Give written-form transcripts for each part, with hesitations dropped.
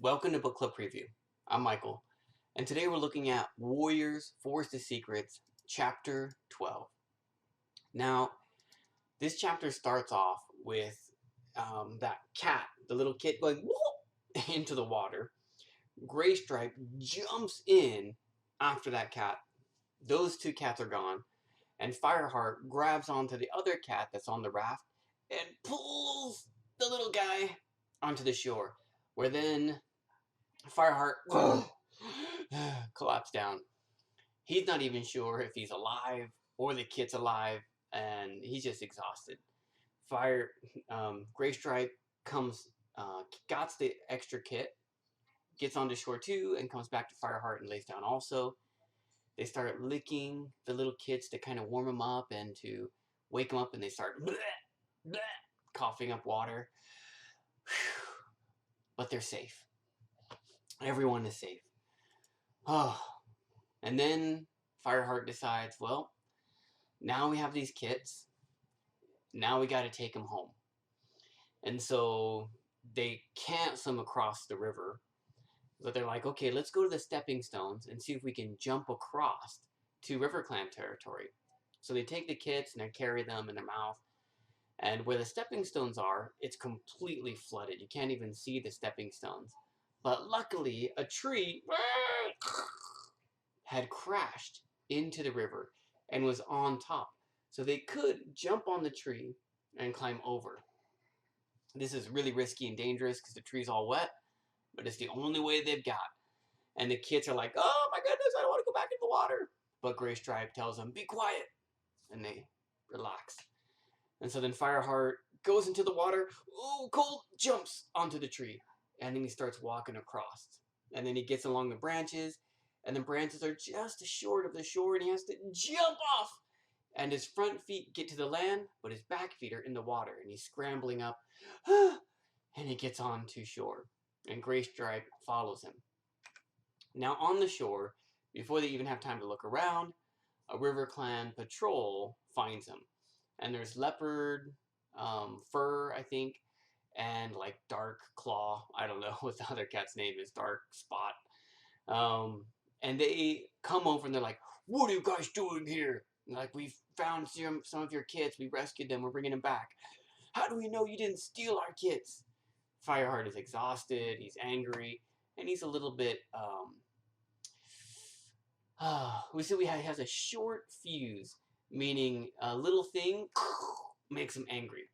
Welcome to Book Club Preview. I'm Michael, and today we're looking at Warriors Forest of Secrets, Chapter 12. Now, this chapter starts off with that cat, the little kid, going whoop into the water. Graystripe jumps in after that cat. Those two cats are gone, and Fireheart grabs onto the other cat that's on the raft and pulls the little guy onto the shore, where then Fireheart collapsed down. He's not even sure if he's alive or the kid's alive, and he's just exhausted. Fire, Graystripe comes, got the extra kit, gets onto shore too, and comes back to Fireheart and lays down also. They start licking the little kids to kind of warm them up and to wake them up, and they start bleh, bleh, coughing up water. But they're safe. Everyone is safe. Oh, and then Fireheart decides, well, now we have these kits. Now we got to take them home. And so they can't swim across the river. But they're like, okay, let's go to the stepping stones and see if we can jump across to RiverClan territory. So they take the kits and they carry them in their mouth. And where the stepping stones are, it's completely flooded. You can't even see the stepping stones. But luckily, a tree had crashed into the river and was on top. So they could jump on the tree and climb over. This is really risky and dangerous because the tree's all wet, but it's the only way they've got. And the kids are like, oh my goodness, I don't want to go back in the water. But Graystripe tells them, be quiet. And they relax. And so then Fireheart goes into the water. Oh, cold, jumps onto the tree. And then he starts walking across. And then he gets along the branches. And the branches are just short of the shore. And he has to jump off. And his front feet get to the land, but his back feet are in the water. And he's scrambling up. And he gets on to shore. And Graystripe follows him. Now on the shore, before they even have time to look around, a RiverClan patrol finds him. And there's leopard, fur, I think, and like dark claw. I don't know what the other cat's name is, dark spot. And they come over and they're like, what are you guys doing here? And like, we found some of your kids. We rescued them. We're bringing them back. How do we know you didn't steal our kids? Fireheart is exhausted. He's angry. And he's a little bit, we see he has a short fuse, meaning a little thing makes him angry.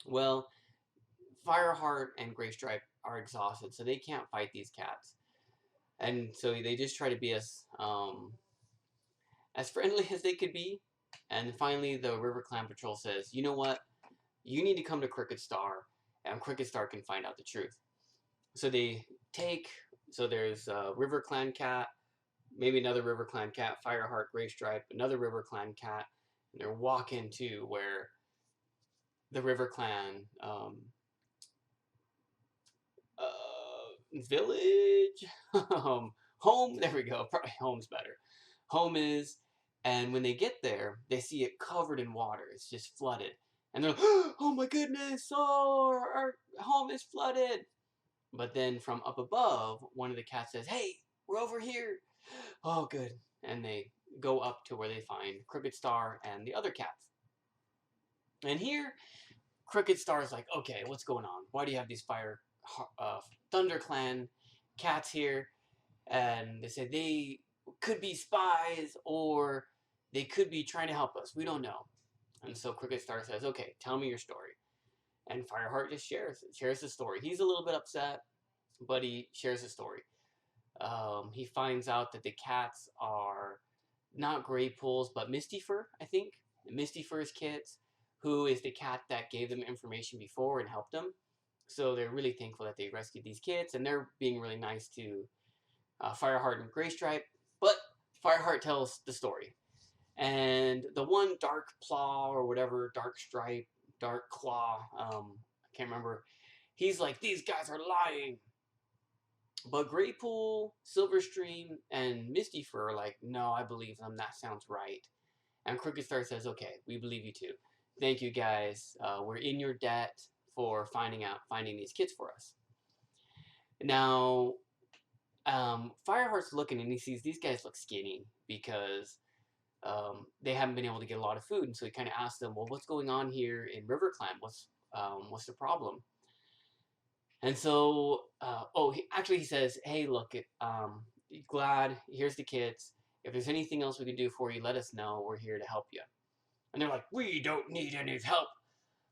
Well, Fireheart and Graystripe are exhausted, so they can't fight these cats. And so they just try to be as friendly as they could be. And finally, the RiverClan patrol says, you know what? You need to come to Crooked Star, and Crooked Star can find out the truth. So there's a RiverClan cat, maybe another RiverClan cat, Fireheart, Graystripe, another RiverClan cat, and they're walking to where the RiverClan village, home, there we go, probably home's better. Home is, and when they get there, they see it covered in water. It's just flooded. And they're like, oh my goodness, oh, our home is flooded. But then from up above, one of the cats says, hey, we're over here. Oh, good. And they go up to where they find Crooked Star and the other cats. And here, Crooked Star is like, okay, what's going on? Why do you have these ThunderClan cats here? And they say they could be spies or they could be trying to help us. We don't know. And so Crooked Star says, okay, tell me your story. And Fireheart just shares the story. He's a little bit upset, but he shares the story. He finds out that the cats are not Graypools, but Mistyfur, I think. Mistyfur's kids, who is the cat that gave them information before and helped them. So they're really thankful that they rescued these kids, and they're being really nice to Fireheart and Graystripe. But Fireheart tells the story. And the one Dark Claw or whatever, Dark Stripe, Dark Claw, I can't remember, he's like, these guys are lying. But Graypool, Silverstream, and Mistyfur are like, no, I believe them. That sounds right. And Crooked Star says, okay, we believe you too. Thank you guys. We're in your debt for finding these kids for us. Now, Fireheart's looking and he sees these guys look skinny because they haven't been able to get a lot of food. And so he kind of asks them, well, what's going on here in RiverClan? What's the problem? And so, he says, hey, look, glad, here's the kids. If there's anything else we can do for you, let us know. We're here to help you. And they're like, we don't need any help.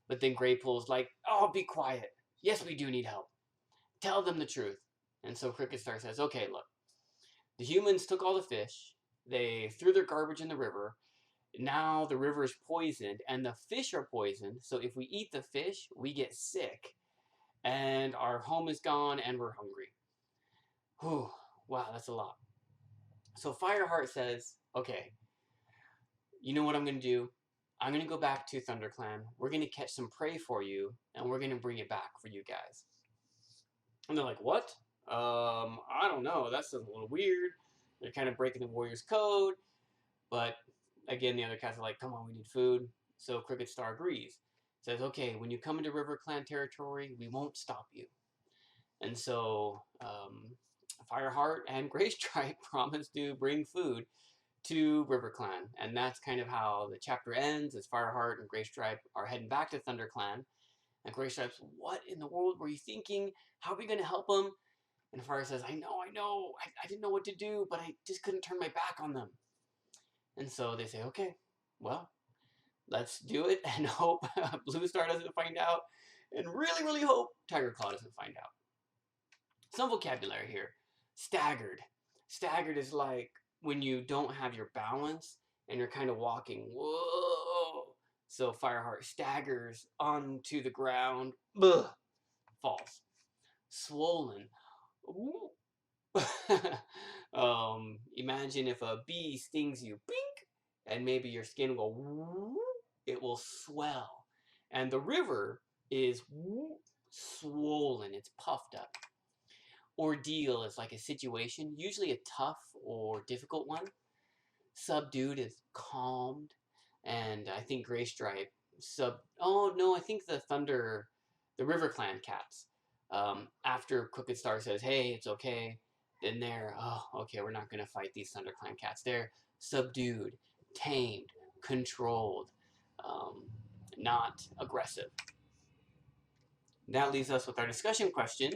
But then Graypool's like, oh, be quiet. Yes, we do need help. Tell them the truth. And so Cricket Star says, okay, look, the humans took all the fish. They threw their garbage in the river. Now the river is poisoned and the fish are poisoned. So if we eat the fish, we get sick. And our home is gone and we're hungry. Whew, wow, that's a lot. So Fireheart says, okay, you know what I'm going to do? I'm going to go back to ThunderClan. We're going to catch some prey for you, and we're going to bring it back for you guys. And they're like, what? I don't know. That sounds a little weird. They're kind of breaking the Warriors' code. But again, the other cats are like, come on, we need food. So Cricket Star agrees. Says, okay, when you come into RiverClan territory, we won't stop you. And so Fireheart and Graystripe promise to bring food to RiverClan. And that's kind of how the chapter ends, as Fireheart and Graystripe are heading back to ThunderClan. And Graystripe's, what in the world were you thinking? How are we going to help them? And Fire says, I know. I didn't know what to do, but I just couldn't turn my back on them. And so they say, okay, well, let's do it and hope Blue Star doesn't find out. And really, really hope Tiger Claw doesn't find out. Some vocabulary here. Staggered. Staggered is like when you don't have your balance and you're kind of walking. Whoa. So Fireheart staggers onto the ground. Ugh, falls. Swollen. Imagine if a bee stings you, bink, and maybe your skin will go, it will swell. And the river is swollen, it's puffed up. Ordeal is like a situation, usually a tough or difficult one. Subdued is calmed. And I think Graystripe I think the RiverClan cats. After Crooked Star says, hey, it's okay, then they're, oh, okay, we're not going to fight these ThunderClan cats. They're subdued, tamed, controlled, not aggressive. That leaves us with our discussion question.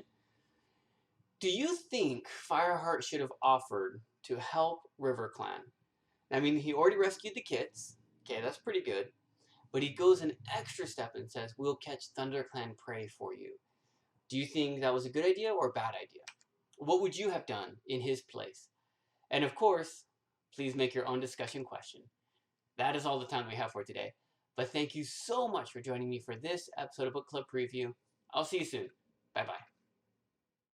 Do you think Fireheart should have offered to help RiverClan? I mean, he already rescued the kids. Okay, that's pretty good. But he goes an extra step and says, we'll catch ThunderClan prey for you. Do you think that was a good idea or a bad idea? What would you have done in his place? And of course, please make your own discussion question. That is all the time we have for today. But thank you so much for joining me for this episode of Book Club Preview. I'll see you soon. Bye-bye.